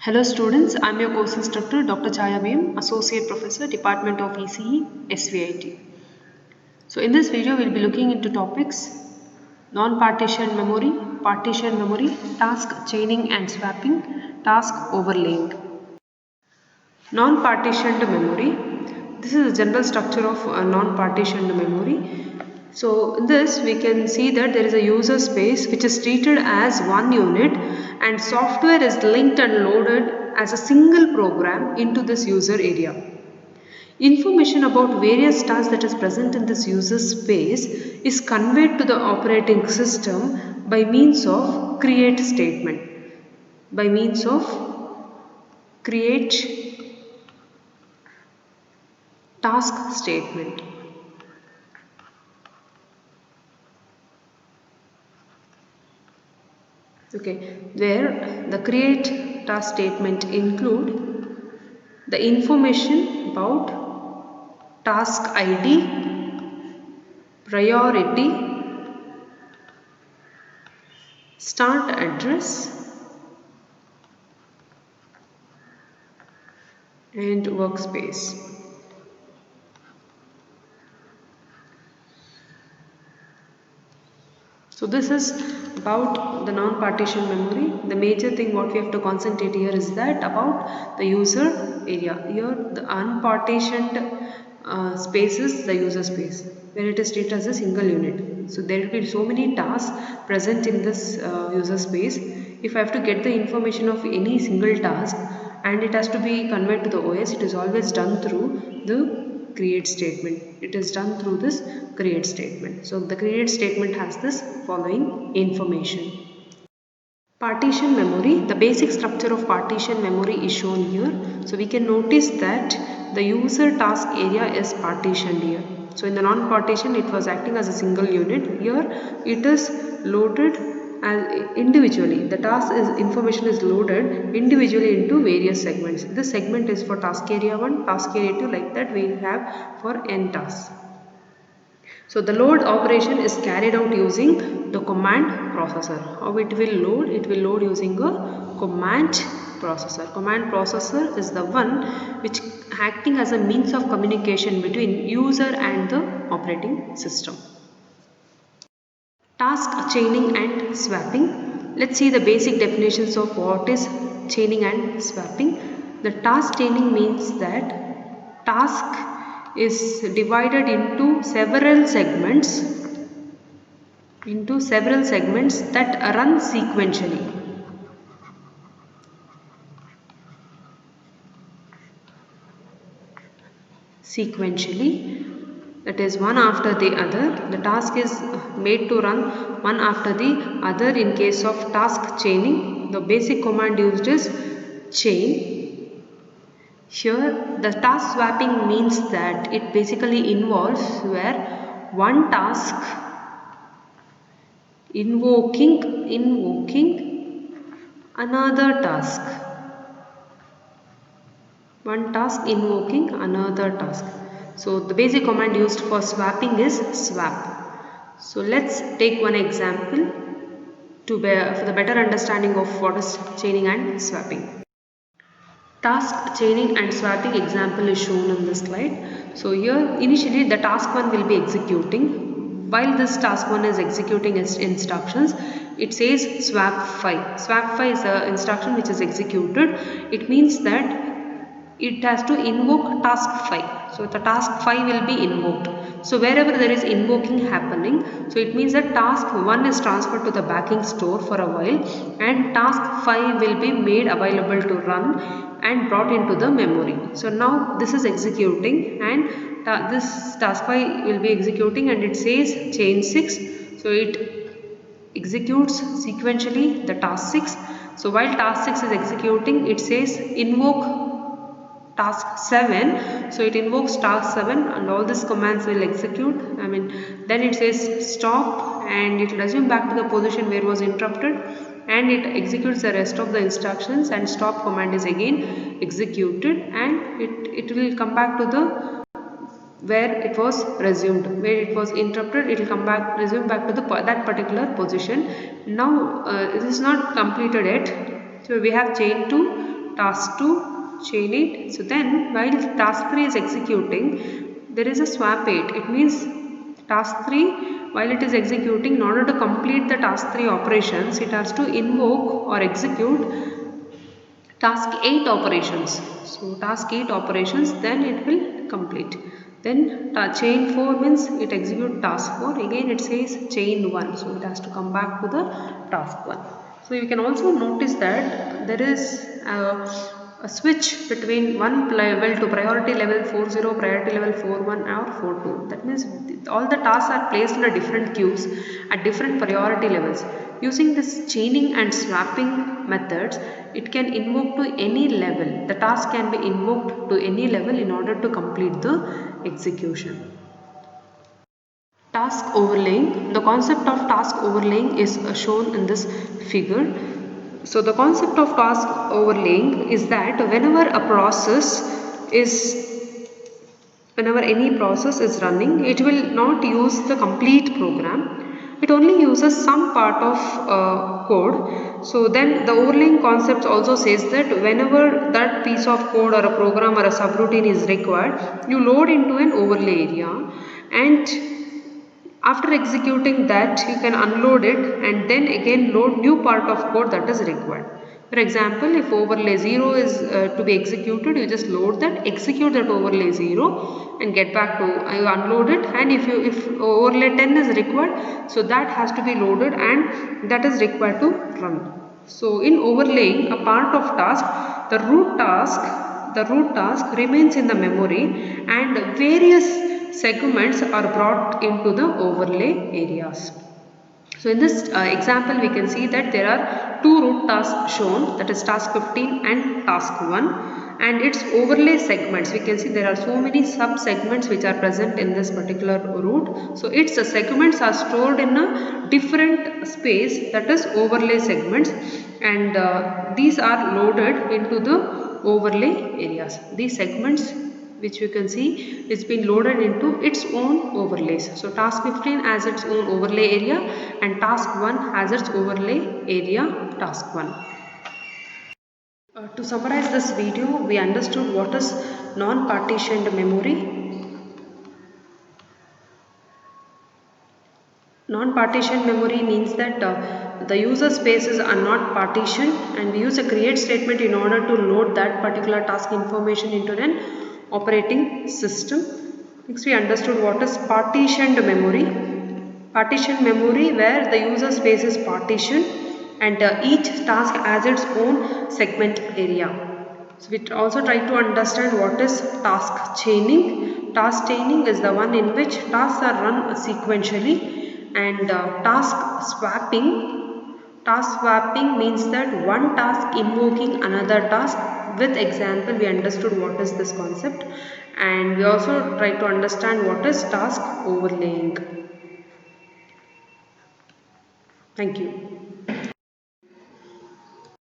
Hello students, I am your course instructor Dr. Chaya Bhim, Associate Professor, Department of ECE, SVIT. So in this video we will be looking into topics non-partition memory, task chaining and swapping, task overlaying. Non-partitioned memory. This is the general structure of non-partitioned memory. So in this we can see that there is a user space which is treated as one unit and software is linked and loaded as a single program into this user area. Information about various tasks that is present in this user space is conveyed to the operating system by means of create statement. By means of create task statement. Okay, where the create task statement include the information about task ID, priority, start address and workspace. So this is about the non-partition memory. The major thing what we have to concentrate here is that about the user area. Here the unpartitioned space is the user space where it is treated as a single unit. So there will be so many tasks present in this user space. If I have to get the information of any single task and it has to be conveyed to the OS, it is always done through the create statement. It is done through this create statement. So the create statement has this following information. Partition memory. The basic structure of partition memory is shown here. So we can notice that the user task area is partitioned here. So in the non-partition it was acting as a single unit. Here it is loaded as individually. The task information is loaded individually into various segments. This segment is for task area 1, task area 2, like that we have for n tasks. So the load operation is carried out using the command processor. How it will load? It will load using a command processor. Command processor is the one which acting as a means of communication between user and the operating system. Task chaining and swapping. Let's see the basic definitions of what is chaining and swapping. The task chaining means that task is divided into several segments that run sequentially. That is one after the other. The task is made to run one after the other. In case of task chaining, the basic command used is chain. Here the task swapping means that it basically involves where one task invoking another task. One task invoking another task. So the basic command used for swapping is swap. So let's take one example for the better understanding of what is chaining and swapping. Task chaining and swapping example is shown on the slide. So here initially the task 1 will be executing. While this task 1 is executing its instructions, it says swap 5. Swap 5 is the instruction which is executed. It means that it has to invoke task 5. So the task 5 will be invoked. So wherever there is invoking happening, so it means that task 1 is transferred to the backing store for a while and task 5 will be made available to run and brought into the memory. So now this is executing and this task 5 will be executing and it says chain 6. So it executes sequentially the task 6. So while task 6 is executing, it says invoke task 7. So it invokes task 7 and all these commands will execute. Then it says stop and it will resume back to the position where it was interrupted and it executes the rest of the instructions and stop command is again executed and it will come back to the where it was resumed, where it was interrupted. It will resume back to that particular position. Now it is not completed yet. So we have chain 2 task 2, chain it. So then while task 3 is executing, there is a swap 8. It means task 3, while it is executing, in order to complete the task 3 operations, it has to invoke or execute task 8 operations. So task 8 operations, then it will complete. Then chain 4 means it execute task 4. Again it says chain 1. So it has to come back to the task 1. So you can also notice that there is a switch between one level to priority level 40, priority level 41 or 42. That means all the tasks are placed in a different queues at different priority levels. Using this chaining and swapping methods, it can invoke to any level. The task can be invoked to any level in order to complete the execution. Task overlaying. The concept of task overlaying is shown in this figure. So the concept of task overlaying is that whenever any process is running, it will not use the complete program. It only uses some part of code. So then the overlaying concept also says that whenever that piece of code or a program or a subroutine is required, you load into an overlay area, and after executing that, you can unload it and then again load new part of code that is required. For example, if overlay 0 is to be executed, you just load that, execute that overlay 0 and get back to, you unload it, and if overlay 10 is required, so that has to be loaded and that is required to run. So in overlaying a part of task, the root task remains in the memory and various segments are brought into the overlay areas. So in this example, we can see that there are two root tasks shown, that is task 15 and task 1, and its overlay segments. We can see there are so many sub segments which are present in this particular root. So its segments are stored in a different space, that is overlay segments, and these are loaded into the overlay areas. These segments, which you can see, it's been loaded into its own overlays. So task 15 has its own overlay area and task 1 has its overlay area task 1. To summarize this video, we understood what is non-partitioned memory. Non-partitioned memory means that the user spaces are not partitioned, and we use a create statement in order to load that particular task information into an operating system. Next, we understood what is partitioned memory. Partitioned memory where the user space is partitioned and each task has its own segment area. So we also try to understand what is task chaining. Task chaining is the one in which tasks are run sequentially, and task swapping means that one task invoking another task. With example, we understood what is this concept, and we also try to understand what is task overlaying. Thank you.